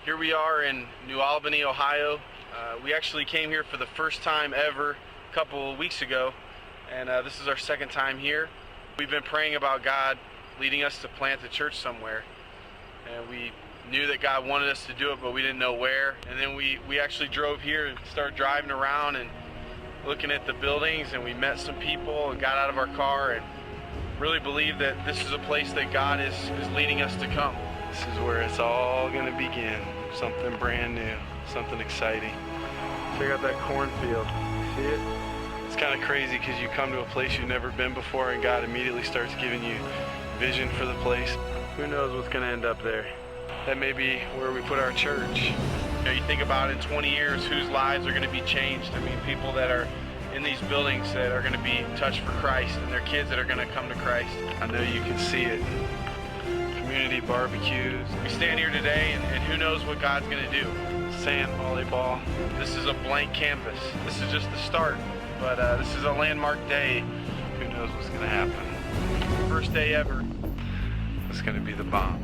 Here we are in New Albany, Ohio. We actually came here for the first time ever a couple of weeks ago, and this is our second time here. We've been praying about God leading us to plant a church somewhere, and we knew that God wanted us to do it, but we didn't know where. And then we actually drove here and started driving around and looking at the buildings, and we met some people and got out of our car and really believe that this is a place that God is leading us to come. This is where it's all going to begin. Something brand new, something exciting. Check out that cornfield. See it? It's kind of crazy because you come to a place you've never been before and God immediately starts giving you vision for the place. Who knows what's going to end up there? That may be where we put our church. You think about in 20 years whose lives are going to be changed. I mean, people that are in these buildings that are going to be touched for Christ, and their kids that are going to come to Christ. I know you can see it. Community barbecues. We stand here today, and who knows what God's going to do. Sand volleyball. This is a blank canvas. This is just the start, but this is a landmark day. Who knows what's going to happen. First day ever. It's going to be the bomb.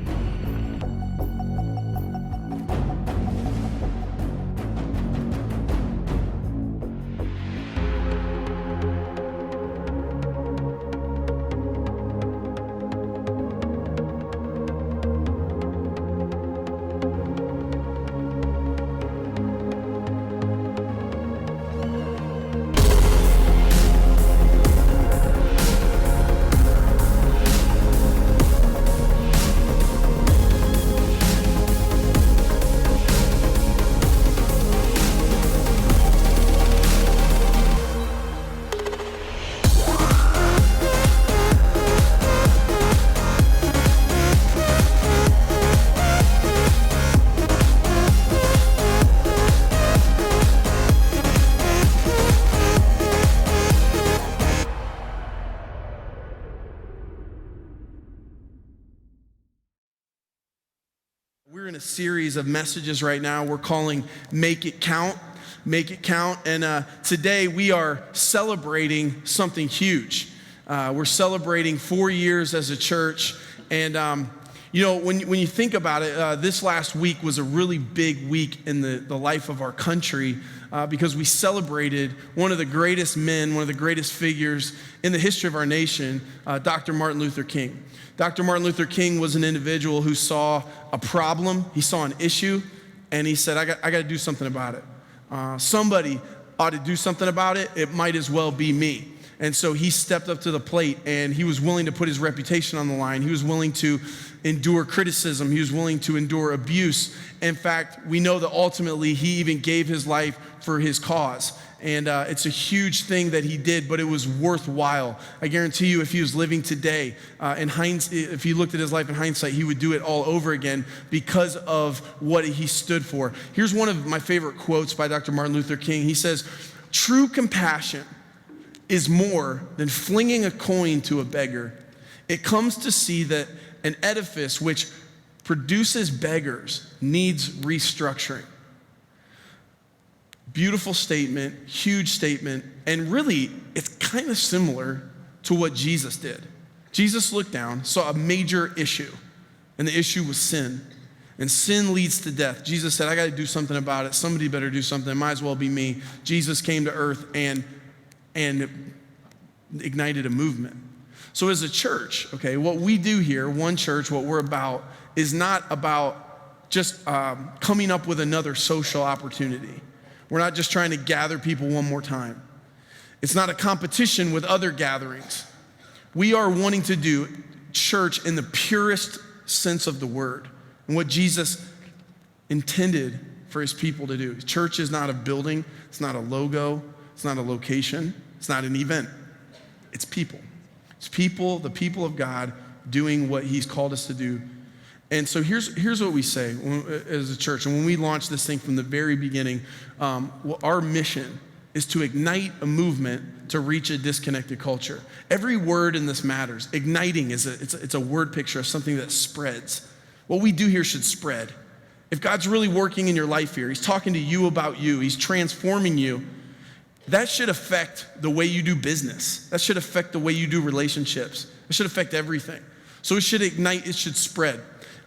We're in a series of messages right now we're calling Make It Count. Make It Count. And today we are celebrating something huge. We're celebrating 4 years as a church. And, when you think about it, this last week was a really big week in the life of our country because we celebrated one of the greatest men, one of the greatest figures in the history of our nation, Dr. Martin Luther King. Dr. Martin Luther King was an individual who saw a problem, he saw an issue, and he said, I got to do something about it. Somebody ought to do something about it. It might as well be me. And so he stepped up to the plate, and he was willing to put his reputation on the line. He was willing to endure criticism. He was willing to endure abuse. In fact, we know that ultimately he even gave his life for his cause. And it's a huge thing that he did, but it was worthwhile. I guarantee you, if he was living today, if he looked at his life in hindsight, he would do it all over again because of what he stood for. Here's one of my favorite quotes by Dr. Martin Luther King. He says, "True compassion is more than flinging a coin to a beggar. It comes to see that an edifice which produces beggars needs restructuring." Beautiful statement, huge statement, and really, it's kind of similar to what Jesus did. Jesus looked down, saw a major issue, and the issue was sin. And sin leads to death. Jesus said, I got to do something about it. Somebody better do something. It might as well be me. Jesus came to earth and ignited a movement. So as a church, okay, what we do here, One Church, what we're about, is not about just coming up with another social opportunity. We're not just trying to gather people one more time. It's not a competition with other gatherings. We are wanting to do church in the purest sense of the word and what Jesus intended for his people to do. Church is not a building. It's not a logo. It's not a location. It's not an event. It's people. It's people, the people of God, doing what he's called us to do. And so here's what we say as a church. And when we launched this thing from the very beginning, our mission is to ignite a movement to reach a disconnected culture. Every word in this matters. Igniting it's a word picture of something that spreads. What we do here should spread. If God's really working in your life here, he's talking to you about you, he's transforming you, that should affect the way you do business. That should affect the way you do relationships. It should affect everything. So it should ignite, it should spread.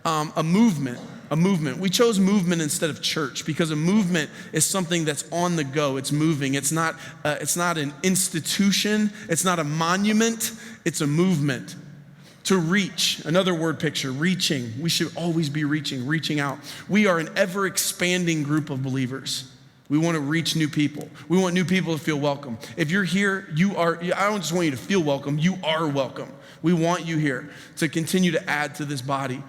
a movement. A movement. We chose movement instead of church because a movement is something that's on the go. It's moving. It's not an institution. It's not a monument. It's a movement. To reach, another word picture, reaching. We should always be reaching out. We are an ever-expanding group of believers. We want to reach new people. We want new people to feel welcome. If you're here, I don't just want you to feel welcome, you are welcome. We want you here to continue to add to this body,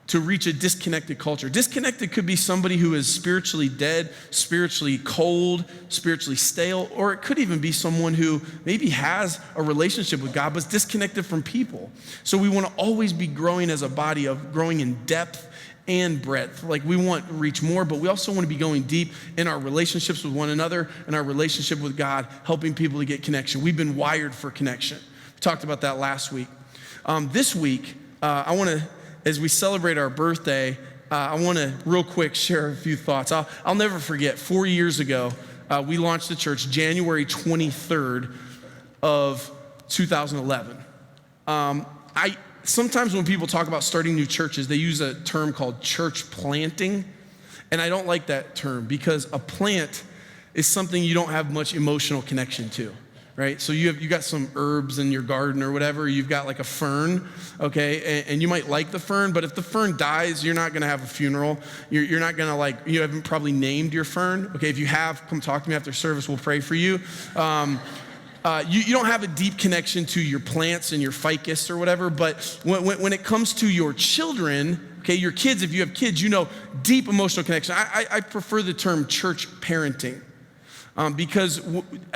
to reach a disconnected culture. Disconnected could be somebody who is spiritually dead, spiritually cold, spiritually stale, or it could even be someone who maybe has a relationship with God, but is disconnected from people. So we want to always be growing as a body, of growing in depth and breadth. Like we want to reach more, but we also want to be going deep in our relationships with one another and our relationship with God, helping people to get connection. We've been wired for connection. We talked about that last week. This week, I want to, as we celebrate our birthday, I want to real quick share a few thoughts. I'll never forget, 4 years ago, we launched the church January 23rd of 2011. Sometimes when people talk about starting new churches, they use a term called church planting, and I don't like that term because a plant is something you don't have much emotional connection to. Right? So you got some herbs in your garden or whatever, you've got like a fern, okay? And you might like the fern, but if the fern dies, you're not gonna have a funeral. You're not gonna you haven't probably named your fern. Okay, if you have, come talk to me after service, we'll pray for you. You don't have a deep connection to your plants and your ficus or whatever, but when it comes to your children, okay, your kids, if you have kids, deep emotional connection. I prefer the term church parenting. Because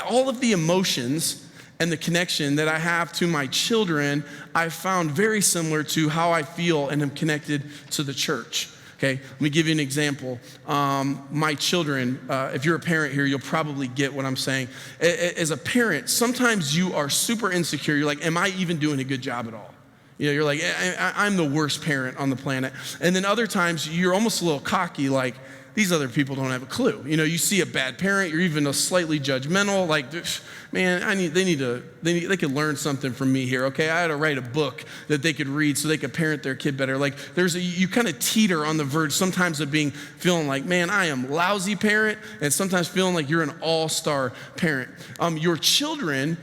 all of the emotions and the connection that I have to my children, I found very similar to how I feel and am connected to the church. Okay, let me give you an example. My children, if you're a parent here, you'll probably get what I'm saying. As a parent, sometimes you are super insecure. You're like, am I even doing a good job at all? You're like, I'm the worst parent on the planet. And then other times you're almost a little cocky, like, these other people don't have a clue. You see a bad parent, you're even slightly judgmental, like, man, they could learn something from me here, okay? I had to write a book that they could read so they could parent their kid better. Like, you kind of teeter on the verge sometimes of feeling like, man, I am lousy parent, and sometimes feeling like you're an all-star parent. Your children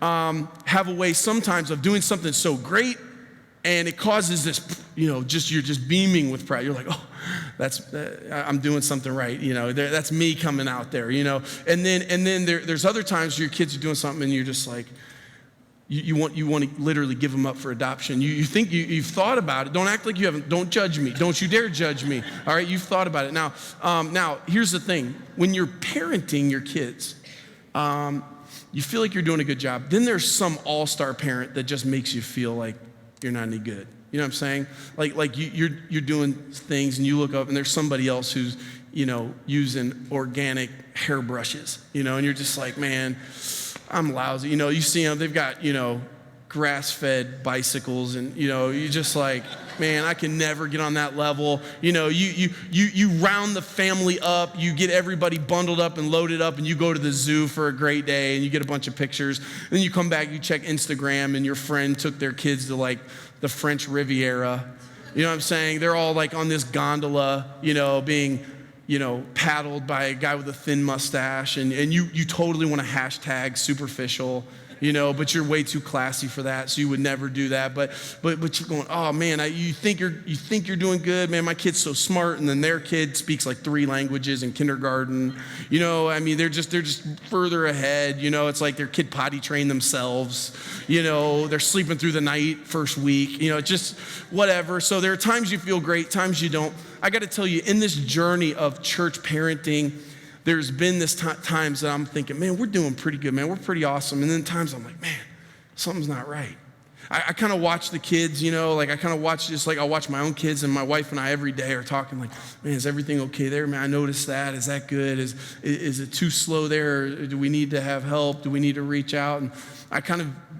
have a way sometimes of doing something so great, and it causes this, you're just beaming with pride. You're like, oh, I'm doing something right. That's me coming out there. And then there's other times your kids are doing something and you're just like, you want to literally give them up for adoption. You think you've thought about it. Don't act like you haven't. Don't judge me. Don't you dare judge me. All right, you've thought about it. Now here's the thing: when you're parenting your kids, you feel like you're doing a good job. Then there's some all-star parent that just makes you feel like you're not any good. You know what I'm saying? Like you're doing things and you look up and there's somebody else who's, using organic hairbrushes, and you're just like, man, I'm lousy. You see them, they've got, grass-fed bicycles and, you're just like, man, I can never get on that level. You round the family up, you get everybody bundled up and loaded up and you go to the zoo for a great day and you get a bunch of pictures. And then you come back, you check Instagram and your friend took their kids to the French Riviera. You know what I'm saying? They're all on this gondola, being, paddled by a guy with a thin mustache and you totally want to hashtag superficial. But you're way too classy for that, so you would never do that. But you're going, oh man, you think you're doing good, man. My kid's so smart, and then their kid speaks 3 languages in kindergarten. They're just further ahead. It's like their kid potty trained themselves. They're sleeping through the night first week. Just whatever. So there are times you feel great, times you don't. I got to tell you, in this journey of church parenting, there's been this times that I'm thinking, man, we're doing pretty good, man. We're pretty awesome. And then times I'm like, man, something's not right. I kind of watch the kids, I kind of watch I'll watch my own kids, and my wife and I every day are talking like, man, is everything okay there? Man, I noticed that. Is that good? Is it too slow there? Do we need to have help? Do we need to reach out? And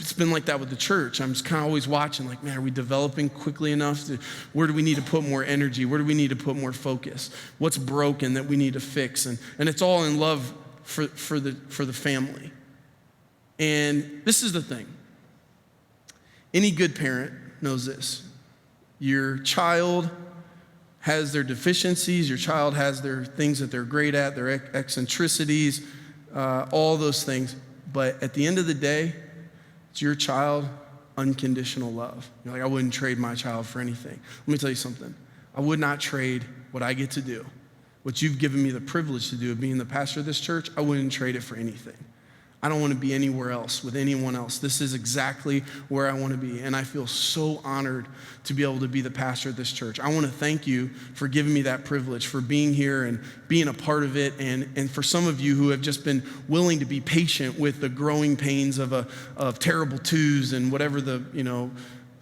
it's been like that with the church. I'm just kind of always watching like, man, are we developing quickly enough? Where do we need to put more energy? Where do we need to put more focus? What's broken that we need to fix? And it's all in love for the family. And this is the thing. Any good parent knows this. Your child has their deficiencies. Your child has their things that they're great at, their eccentricities, all those things. But at the end of the day, it's your child, unconditional love. You're like, I wouldn't trade my child for anything. Let me tell you something. I would not trade what I get to do, what you've given me the privilege to do of being the pastor of this church. I wouldn't trade it for anything. I don't want to be anywhere else with anyone else. This is exactly where I want to be. And I feel so honored to be able to be the pastor of this church. I want to thank you for giving me that privilege, for being here and being a part of it. And for some of you who have just been willing to be patient with the growing pains of terrible twos and whatever the,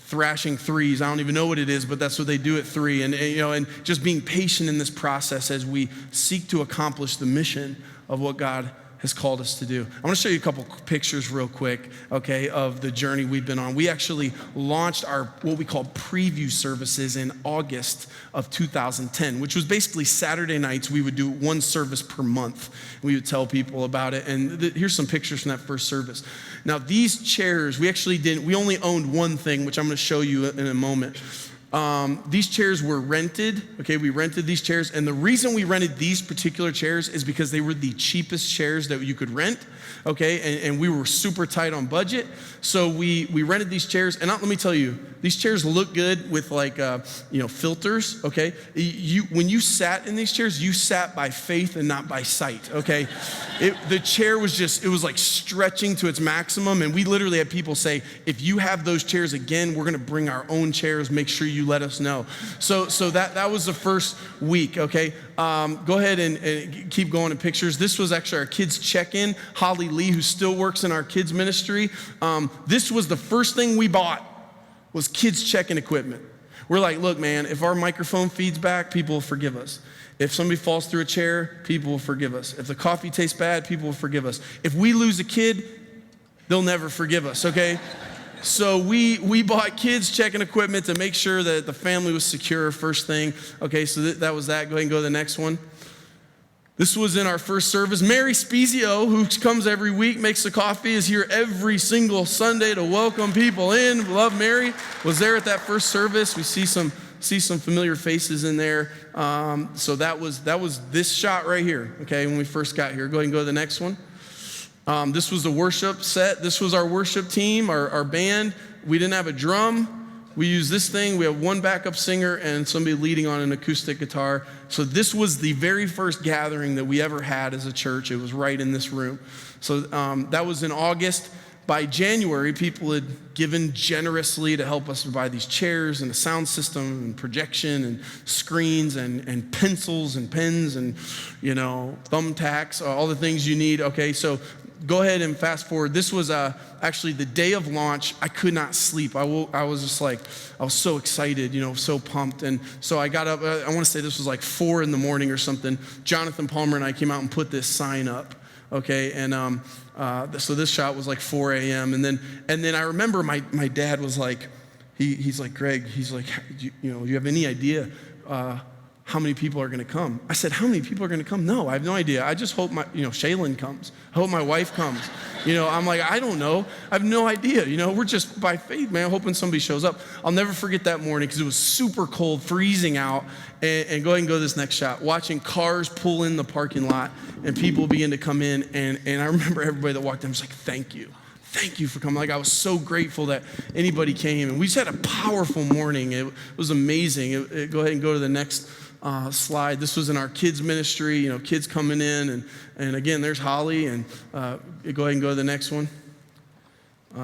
thrashing threes. I don't even know what it is, but that's what they do at 3. And just being patient in this process as we seek to accomplish the mission of what God has called us to do. I want to show you a couple pictures real quick, okay, of the journey we've been on. We actually launched our, what we call preview services in August of 2010, which was basically Saturday nights. We would do one service per month. We would tell people about it. And here's some pictures from that first service. Now, these chairs, we only owned one thing, which I'm going to show you in a moment. These chairs were rented, okay? We rented these chairs, and the reason we rented these particular chairs is because they were the cheapest chairs that you could rent, okay? And we were super tight on budget, so we rented these chairs, and let me tell you, these chairs look good with filters, okay? When you sat in these chairs, you sat by faith and not by sight, okay? The chair was it was like stretching to its maximum, and we literally had people say, if you have those chairs again, we're gonna bring our own chairs, make sure you let us know. So that was the first week, okay? Go ahead and keep going to pictures. This was actually our kids check-in. Holly Lee, who still works in our kids ministry, this was the first thing we bought, was kids check-in equipment. We're like, look, man, if our microphone feeds back, people will forgive us. If somebody falls through a chair, people will forgive us. If the coffee tastes bad, people will forgive us. If we lose a kid, they'll never forgive us, okay? So we bought kids check-in equipment to make sure that the family was secure, first thing. Okay, so that was that. Go ahead and go to the next one. This was in our first service. Mary Spezio, who comes every week, makes the coffee, is here every single Sunday to welcome people in. Love Mary. Was there at that first service. We see some familiar faces in there. So that was this shot right here, okay, when we first got here. Go ahead and go to the next one. This was the worship set. This was our worship team, our band. We didn't have a drum. We used this thing. We have one backup singer and somebody leading on an acoustic guitar. So this was the very first gathering that we ever had as a church. It was right in this room. So that was in August. By January, people had given generously to help us buy these chairs and a sound system and projection and screens and pencils and pens and, thumbtacks, all the things you need. Okay, so go ahead and fast forward. This was actually the day of launch. I could not sleep. I was just like, I was so excited, so pumped. And so I got up, I want to say this was like 4 a.m. or something. Jonathan Palmer and I came out and put this sign up. Okay, and so this shot was like 4 a.m. And then I remember my dad was like, he's like, Greg, he's like, you have any idea how many people are going to come? I said, how many people are going to come? No, I have no idea. I just hope Shaylin comes. I hope my wife comes. I'm like, I don't know. I have no idea. We're just by faith, man, hoping somebody shows up. I'll never forget that morning because it was super cold, freezing out. And go ahead and go to this next shot. Watching cars pull in the parking lot and people begin to come in. And I remember everybody that walked in was like, thank you. Thank you for coming. Like, I was so grateful that anybody came. And we just had a powerful morning. It was amazing. Go ahead and go to the next slide. This was in our kids ministry, kids coming in. And again, there's Holly. And go ahead and go to the next one.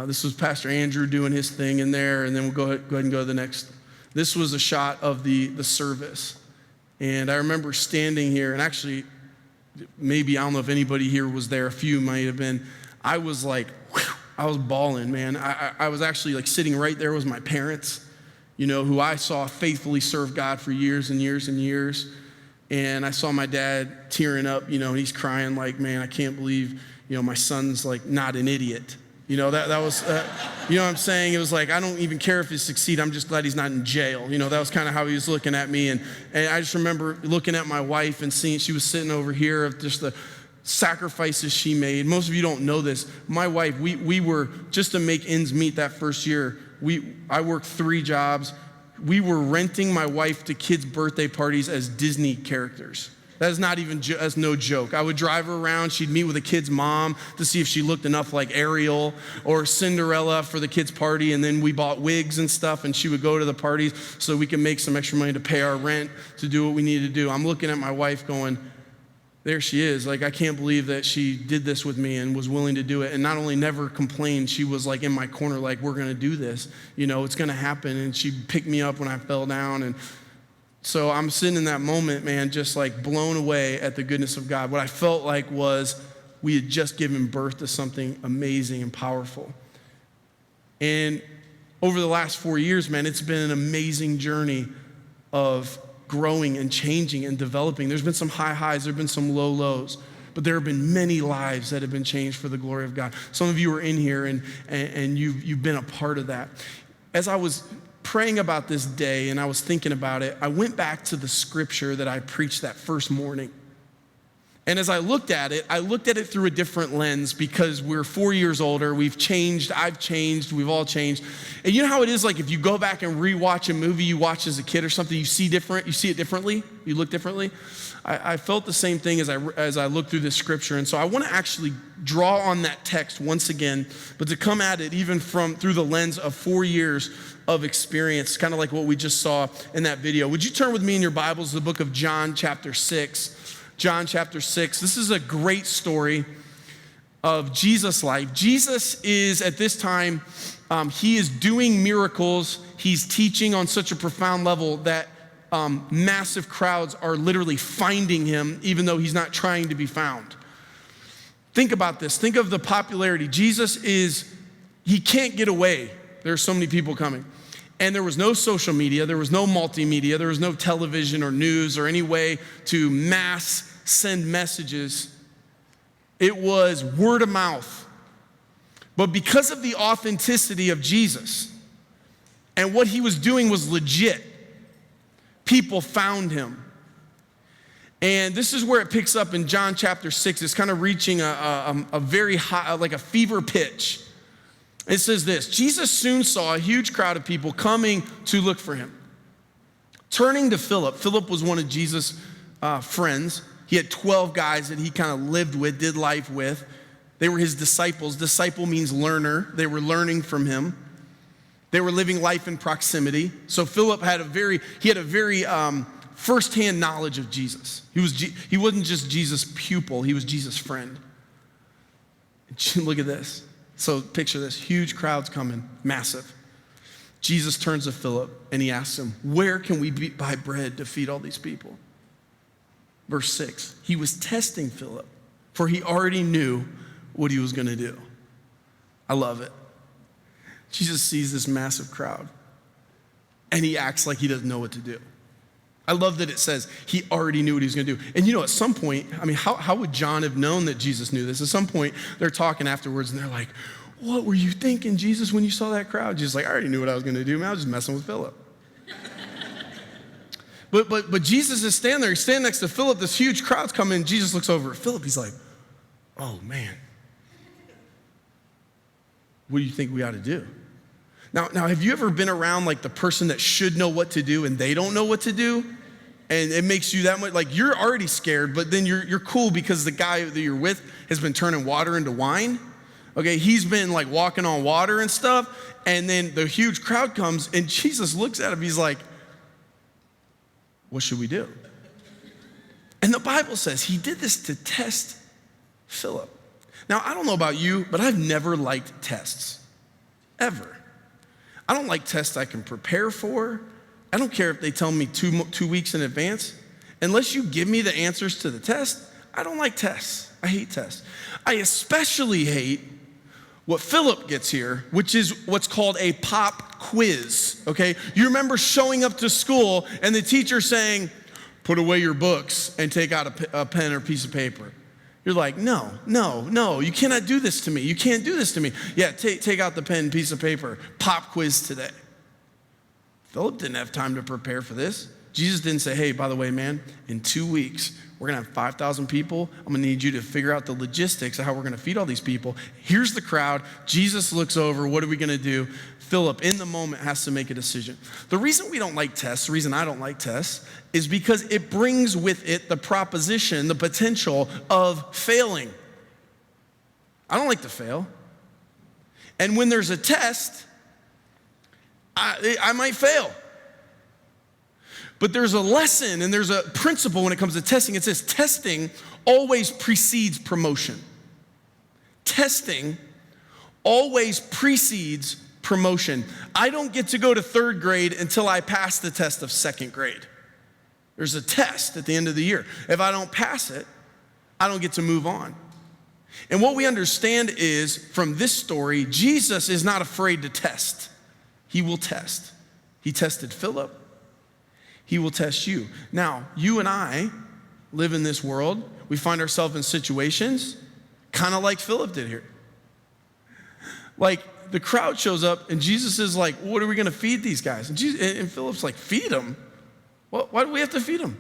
This was Pastor Andrew doing his thing in there. And then we'll go ahead and go to the next. This was a shot of the service. And I remember standing here, and actually, maybe, I don't know if anybody here was there, a few might have been. I was like, I was bawling, man. I was actually like sitting right there with my parents, who I saw faithfully serve God for years and years and years. And I saw my dad tearing up, and he's crying like, man, I can't believe, my son's like not an idiot. That was, what I'm saying? It was like, I don't even care if he succeeds. I'm just glad he's not in jail. That was kind of how he was looking at me. And I just remember looking at my wife and seeing she was sitting over here of just the sacrifices she made. Most of you don't know this. My wife, we were, just to make ends meet that first year, I worked 3 jobs. we were renting my wife to kids' birthday parties as Disney characters. That is not even, that's no joke. I would drive her around. She'd meet with a kid's mom to see if she looked enough like Ariel or Cinderella for the kids' party. And then we bought wigs and stuff, and she would go to the parties so we could make some extra money to pay our rent, to do what we needed to do. I'm looking at my wife going, there she is. Like, I can't believe that she did this with me and was willing to do it. And not only never complained, she was like in my corner, like, we're going to do this. You know, it's going to happen. And she picked me up when I fell down. And so I'm sitting in that moment, man, just like blown away at the goodness of God. What I felt like was we had just given birth to something amazing and powerful. And over the last 4 years, man, it's been an amazing journey of growing and changing and developing. There's been some high highs, there have been some low lows, but there have been many lives that have been changed for the glory of God. Some of you are in here and you've been a part of that. As I was praying about this day and I was thinking about it, I went back to the scripture that I preached that first morning. And as I looked at it through a different lens because we're 4 years older, we've changed, I've changed, we've all changed. And you know how it is, like if you go back and rewatch a movie you watched as a kid or something, you see it differently, you look differently. I felt the same thing as I looked through this scripture. And so I want to actually draw on that text once again, but to come at it even through the lens of 4 years of experience, kind of like what we just saw in that video. Would you turn with me in your Bibles to the book of John chapter 6. John chapter 6. This is a great story of Jesus' life. Jesus is, at this time, he is doing miracles. He's teaching on such a profound level that massive crowds are literally finding him, even though he's not trying to be found. Think about this. Think of the popularity. He can't get away. There are so many people coming. And there was no social media, there was no multimedia, there was no television or news or any way to mass send messages. It was word of mouth. But because of the authenticity of Jesus and what he was doing was legit, people found him. And this is where it picks up in John chapter 6. It's kind of reaching a very high, like a fever pitch. It says this: Jesus soon saw a huge crowd of people coming to look for him. Turning to Philip, Philip was one of Jesus' friends. He had 12 guys that he kind of lived with, did life with. They were his disciples. Disciple means learner. They were learning from him. They were living life in proximity. So Philip had a very firsthand knowledge of Jesus. He wasn't just Jesus' pupil, he was Jesus' friend. Look at this. So picture this, huge crowds coming, massive. Jesus turns to Philip and he asks him, where can we buy bread to feed all these people? Verse 6, he was testing Philip, for he already knew what he was gonna do. I love it. Jesus sees this massive crowd and he acts like he doesn't know what to do. I love that it says he already knew what he was going to do. And you know, at some point, I mean, how would John have known that Jesus knew this? At some point, they're talking afterwards and they're like, what were you thinking, Jesus, when you saw that crowd? Jesus like, I already knew what I was going to do, man. I was just messing with Philip. But Jesus is standing there. He's standing next to Philip. This huge crowd's coming. Jesus looks over at Philip. He's like, oh, man. What do you think we ought to do? Now, have you ever been around like the person that should know what to do and they don't know what to do? And it makes you that much, like you're already scared, but then you're cool because the guy that you're with has been turning water into wine. Okay, he's been like walking on water and stuff. And then the huge crowd comes and Jesus looks at him. He's like, what should we do? And the Bible says he did this to test Philip. Now, I don't know about you, but I've never liked tests, ever. I don't like tests I can prepare for. I don't care if they tell me two weeks in advance. Unless you give me the answers to the test, I don't like tests. I hate tests. I especially hate what Philip gets here, which is what's called a pop quiz, okay? You remember showing up to school and the teacher saying, put away your books and take out a pen or piece of paper. You're like, no, you cannot do this to me. You can't do this to me. Yeah, take out the pen, piece of paper. Pop quiz today. Philip didn't have time to prepare for this. Jesus didn't say, hey, by the way, man, in 2 weeks, we're gonna have 5,000 people. I'm gonna need you to figure out the logistics of how we're gonna feed all these people. Here's the crowd. Jesus looks over. What are we gonna do? Philip, in the moment, has to make a decision. The reason we don't like tests, the reason I don't like tests, is because it brings with it the proposition, the potential of failing. I don't like to fail. And when there's a test, I might fail. But there's a lesson and there's a principle when it comes to testing. It says testing always precedes promotion. Testing always precedes promotion. I don't get to go to 3rd grade until I pass the test of 2nd grade. There's a test at the end of the year. If I don't pass it, I don't get to move on. And what we understand is, from this story, Jesus is not afraid to test. He will test. He tested Philip. He will test you. Now, you and I live in this world. We find ourselves in situations kind of like Philip did here. Like, the crowd shows up and Jesus is like, what are we going to feed these guys? And Philip's like, feed them? Why do we have to feed them?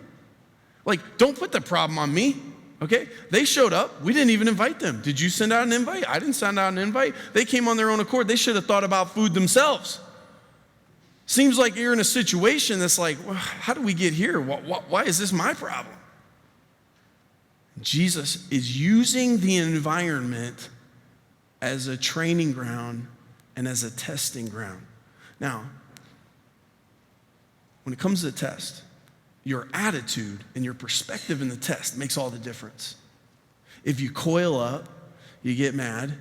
Like, don't put the problem on me, okay? They showed up. We didn't even invite them. Did you send out an invite? I didn't send out an invite. They came on their own accord. They should have thought about food themselves. Seems like you're in a situation that's like, well, how do we get here? Why is this my problem? Jesus is using the environment as a training ground and as a testing ground. Now, when it comes to the test, your attitude and your perspective in the test makes all the difference. If you coil up, you get mad.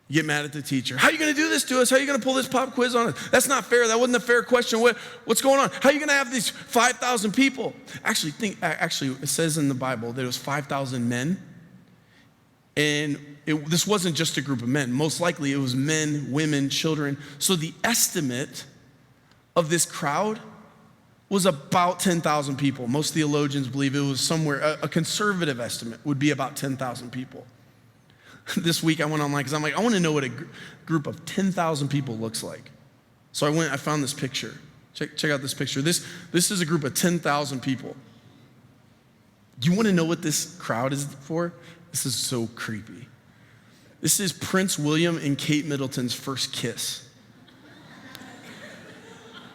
You get mad at the teacher. How are you going to do this to us? How are you going to pull this pop quiz on us? That's not fair. That wasn't a fair question. What's going on? How are you going to have these 5,000 people? Actually, it says in the Bible that it was 5,000 men. And this wasn't just a group of men. Most likely it was men, women, children. So the estimate of this crowd was about 10,000 people. Most theologians believe it was somewhere, a conservative estimate would be about 10,000 people. This week I went online because I'm like, I want to know what a group of 10,000 people looks like. So I found this picture. Check out this picture. This is a group of 10,000 people. Do you want to know what this crowd is for? This is so creepy. This is Prince William and Kate Middleton's first kiss.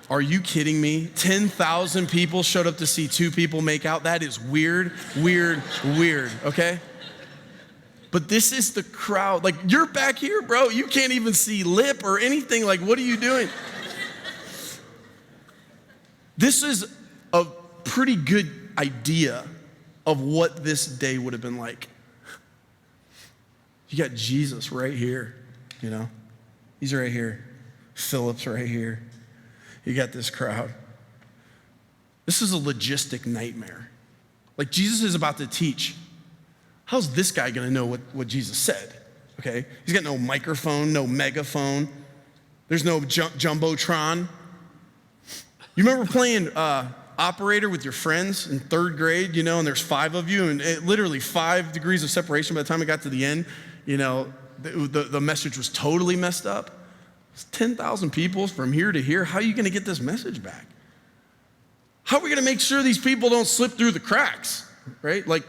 Are you kidding me? 10,000 people showed up to see 2 people make out. That is weird, okay? But this is the crowd. Like, you're back here, bro. You can't even see lip or anything. Like, what are you doing? This is a pretty good idea of what this day would have been like. You got Jesus right here, you know? He's right here. Philip's right here. You got this crowd. This is a logistic nightmare. Like, Jesus is about to teach. How's this guy gonna know what Jesus said? Okay, he's got no microphone, no megaphone. There's no jumbotron. You remember playing operator with your friends in 3rd grade, you know, and there's 5 of you, and literally 5 degrees of separation by the time it got to the end, you know, the message was totally messed up. It's 10,000 people from here to here. How are you gonna get this message back? How are we gonna make sure these people don't slip through the cracks, right? Like,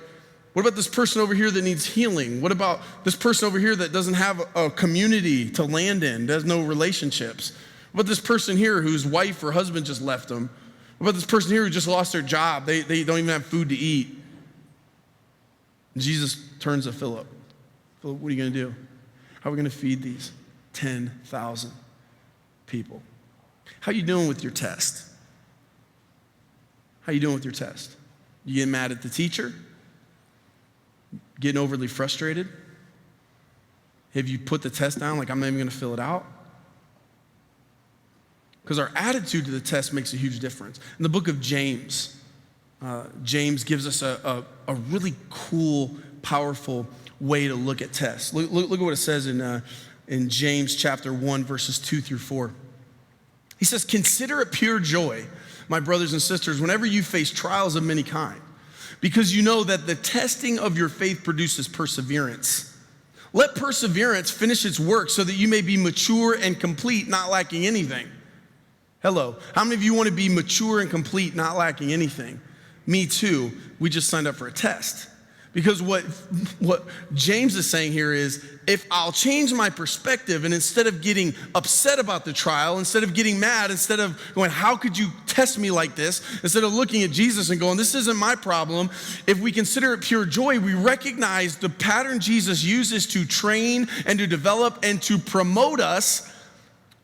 what about this person over here that needs healing? What about this person over here that doesn't have a community to land in, has no relationships? What about this person here whose wife or husband just left them? What about this person here who just lost their job? They don't even have food to eat. And Jesus turns to Philip. Philip, what are you going to do? How are we going to feed these 10,000 people? How are you doing with your test? How are you doing with your test? You getting mad at the teacher? Getting overly frustrated? Have you put the test down like I'm not even going to fill it out? Because our attitude to the test makes a huge difference. In the book of James, James gives us a really cool, powerful way to look at tests. Look at what it says in James chapter 1, verses 2 through 4. He says, "Consider it pure joy, my brothers and sisters, whenever you face trials of many kinds, because you know that the testing of your faith produces perseverance. Let perseverance finish its work so that you may be mature and complete, not lacking anything." Hello. How many of you want to be mature and complete, not lacking anything? Me too. We just signed up for a test. Because what James is saying here is, if I'll change my perspective, and instead of getting upset about the trial, instead of getting mad, instead of going, how could you test me like this? Instead of looking at Jesus and going, this isn't my problem. If we consider it pure joy, we recognize the pattern Jesus uses to train and to develop and to promote us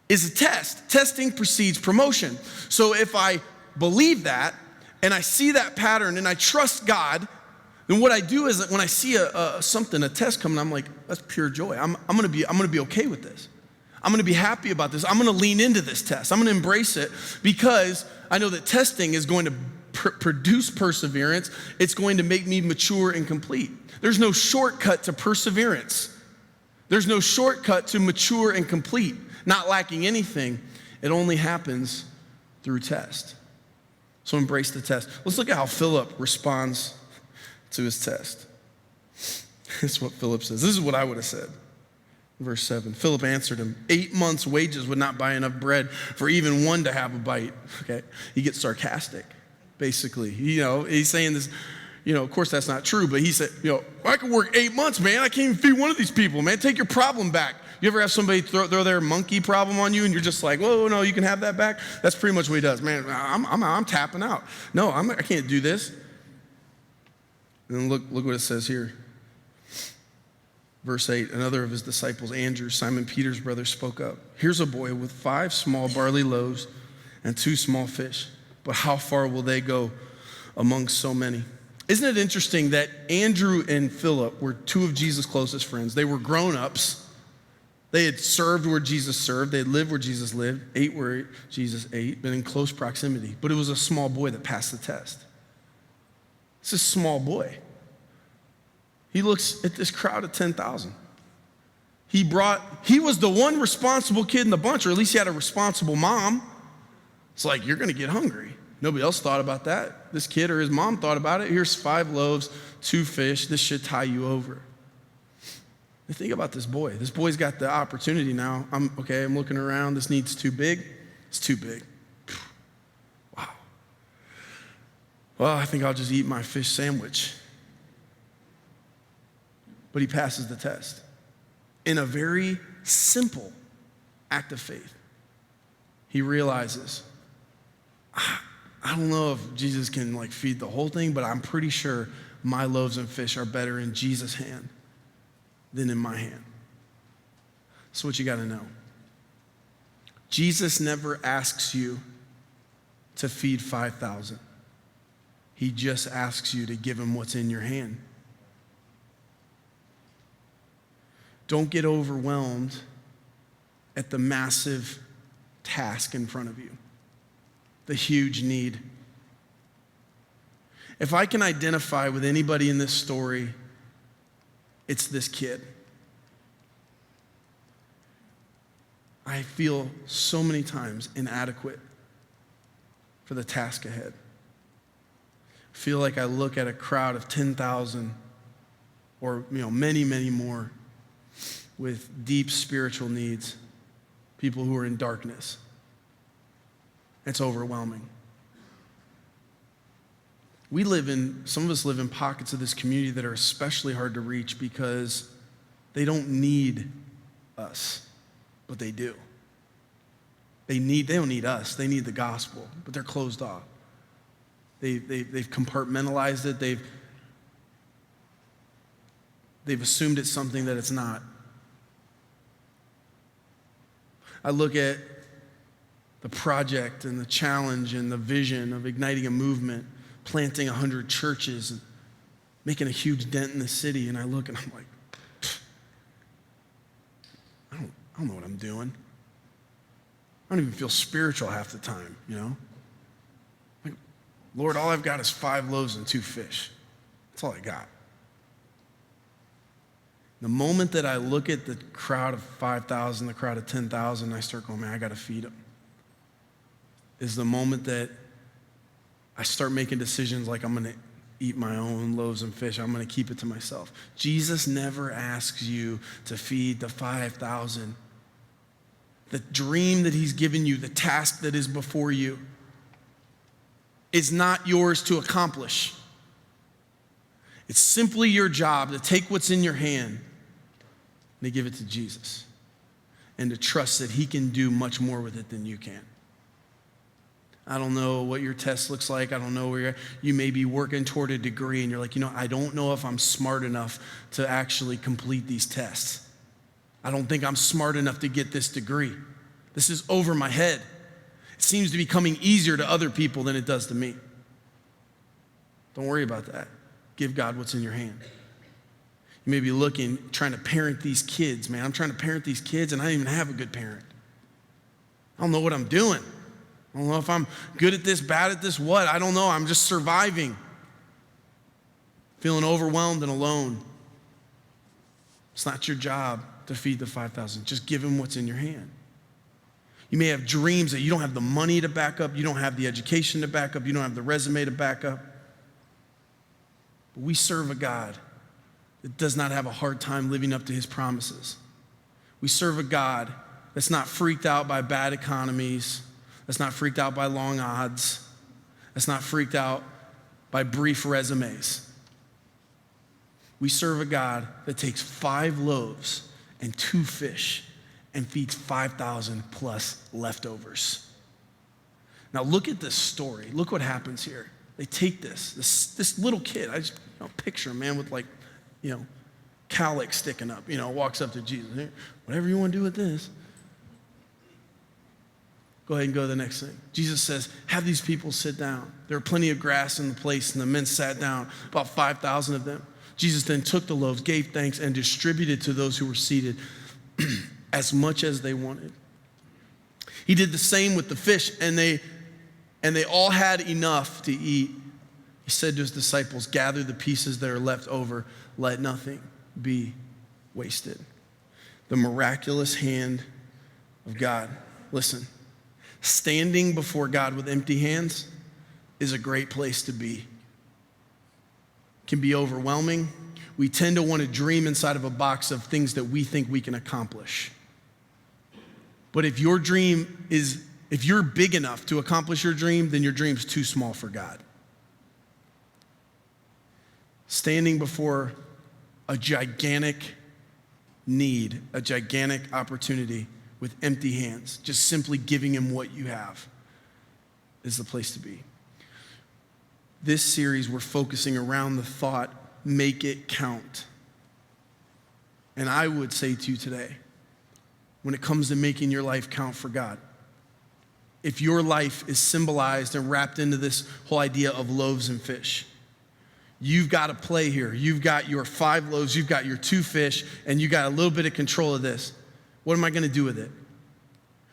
is a test. Testing precedes promotion. So if I believe that, and I see that pattern, and I trust God, then what I do is that when I see a test coming, I'm like, that's pure joy. I'm gonna be okay with this. I'm gonna be happy about this. I'm gonna lean into this test. I'm gonna embrace it because I know that testing is going to produce perseverance. It's going to make me mature and complete. There's no shortcut to perseverance. There's no shortcut to mature and complete, not lacking anything. It only happens through test. So embrace the test. Let's look at how Philip responds to his test. This is what Philip says. This is what I would have said. Verse 7, Philip answered him, 8 months' wages would not buy enough bread for even one to have a bite. Okay, he gets sarcastic, basically. He's saying this, of course that's not true, but he said, I could work 8 months, man. I can't even feed one of these people, man. Take your problem back. You ever have somebody throw their monkey problem on you and you're just like, whoa, no, you can have that back? That's pretty much what he does. Man, I'm tapping out. No, I can't do this. And then look what it says here. Verse 8, another of his disciples, Andrew, Simon Peter's brother, spoke up. Here's a boy with 5 small barley loaves and 2 small fish. But how far will they go among so many? Isn't it interesting that Andrew and Philip were 2 of Jesus' closest friends? They were grown-ups. They had served where Jesus served. They had lived where Jesus lived, ate where Jesus ate, been in close proximity. But it was a small boy that passed the test. It's a small boy. He looks at this crowd of 10,000. He was the one responsible kid in the bunch, or at least he had a responsible mom. It's like, you're going to get hungry. Nobody else thought about that. This kid or his mom thought about it. Here's 5 loaves, 2 fish. This should tie you over. And think about this boy. This boy's got the opportunity now. I'm looking around. This need's too big. It's too big. Wow. Well, I think I'll just eat my fish sandwich. But he passes the test in a very simple act of faith. He realizes, I don't know if Jesus can feed the whole thing, but I'm pretty sure my loaves and fish are better in Jesus' hand than in my hand. That's what you got to know. Jesus never asks you to feed 5,000. He just asks you to give him what's in your hand. Don't get overwhelmed at the massive task in front of you, the huge need. If I can identify with anybody in this story, it's this kid. I feel so many times inadequate for the task ahead. I feel like I look at a crowd of 10,000 or many, many more with deep spiritual needs, people who are in darkness. It's overwhelming. Some of us live in pockets of this community that are especially hard to reach because they don't need us, but they do. They don't need us, they need the gospel, but they're closed off. They've compartmentalized it, they've assumed it's something that it's not. I look at the project and the challenge and the vision of igniting a movement, planting 100 churches, and making a huge dent in the city, and I look and I'm like, I don't know what I'm doing. I don't even feel spiritual half the time, Like, Lord, all I've got is 5 loaves and 2 fish. That's all I got. The moment that I look at the crowd of 5,000, the crowd of 10,000, I start going, man, I got to feed them, is the moment that I start making decisions like I'm going to eat my own loaves and fish. I'm going to keep it to myself. Jesus never asks you to feed the 5,000. The dream that he's given you, the task that is before you, is not yours to accomplish. It's simply your job to take what's in your hand and to give it to Jesus and to trust that he can do much more with it than you can. I don't know what your test looks like. I don't know where you may be working toward a degree and you're like, I don't know if I'm smart enough to actually complete these tests. I don't think I'm smart enough to get this degree. This is over my head. It seems to be coming easier to other people than it does to me. Don't worry about that. Give God what's in your hand. You may be trying to parent these kids, man. I'm trying to parent these kids and I don't even have a good parent. I don't know what I'm doing. I don't know if I'm good at this, bad at this, what. I don't know. I'm just surviving. Feeling overwhelmed and alone. It's not your job to feed the 5,000. Just give him what's in your hand. You may have dreams that you don't have the money to back up. You don't have the education to back up. You don't have the resume to back up. But we serve a God that does not have a hard time living up to his promises. We serve a God that's not freaked out by bad economies, that's not freaked out by long odds, that's not freaked out by brief resumes. We serve a God that takes 5 loaves and 2 fish and feeds 5,000 plus leftovers. Now look at this story. Look what happens here. They take this little kid. I just picture a man with cowlick sticking up, walks up to Jesus. Whatever you want to do with this. Go ahead and go to the next thing. Jesus says, have these people sit down. There were plenty of grass in the place, and the men sat down, about 5,000 of them. Jesus then took the loaves, gave thanks, and distributed to those who were seated as much as they wanted. He did the same with the fish, and they all had enough to eat. He said to his disciples, gather the pieces that are left over, let nothing be wasted. The miraculous hand of God. Listen. Standing before God with empty hands is a great place to be. It can be overwhelming. We tend to want to dream inside of a box of things that we think we can accomplish. But if you're big enough to accomplish your dream, then your dream's too small for God. Standing before a gigantic need, a gigantic opportunity, with empty hands, just simply giving him what you have is the place to be. This series, we're focusing around the thought, make it count. And I would say to you today, when it comes to making your life count for God, if your life is symbolized and wrapped into this whole idea of loaves and fish, you've got to play here. You've got your 5 loaves, you've got your 2 fish, and you got a little bit of control of this. What am I going to do with it?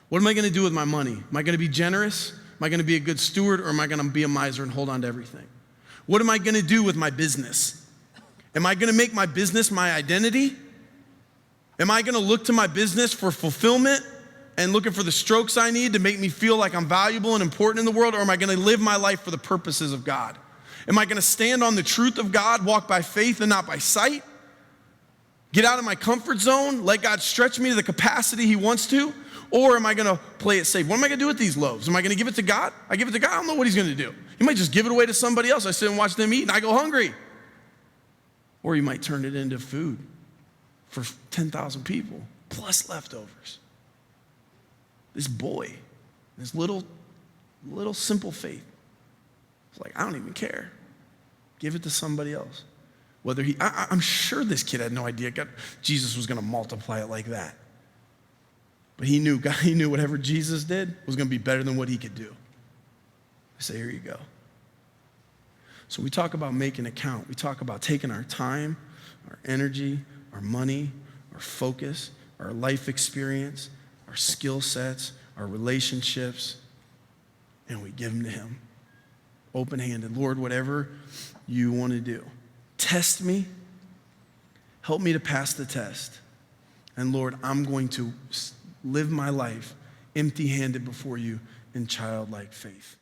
What am I going to do with my money? Am I going to be generous? Am I going to be a good steward, or am I going to be a miser and hold on to everything? What am I going to do with my business? Am I going to make my business my identity? Am I going to look to my business for fulfillment and looking for the strokes I need to make me feel like I'm valuable and important in the world, or am I going to live my life for the purposes of God? Am I going to stand on the truth of God, walk by faith and not by sight? Get out of my comfort zone, let God stretch me to the capacity he wants to? Or am I going to play it safe? What am I going to do with these loaves? Am I going to give it to God? I give it to God, I don't know what he's going to do. He might just give it away to somebody else. I sit and watch them eat and I go hungry. Or he might turn it into food for 10,000 people, plus leftovers. This boy, this little simple faith, it's like, I don't even care. Give it to somebody else. I'm sure this kid had no idea Jesus was going to multiply it like that. But he knew whatever Jesus did was going to be better than what he could do. I say, here you go. So we talk about making it count. We talk about taking our time, our energy, our money, our focus, our life experience, our skill sets, our relationships, and we give them to him. Open-handed. Lord, whatever you want to do. Test me. Help me to pass the test. And Lord, I'm going to live my life empty-handed before you in childlike faith.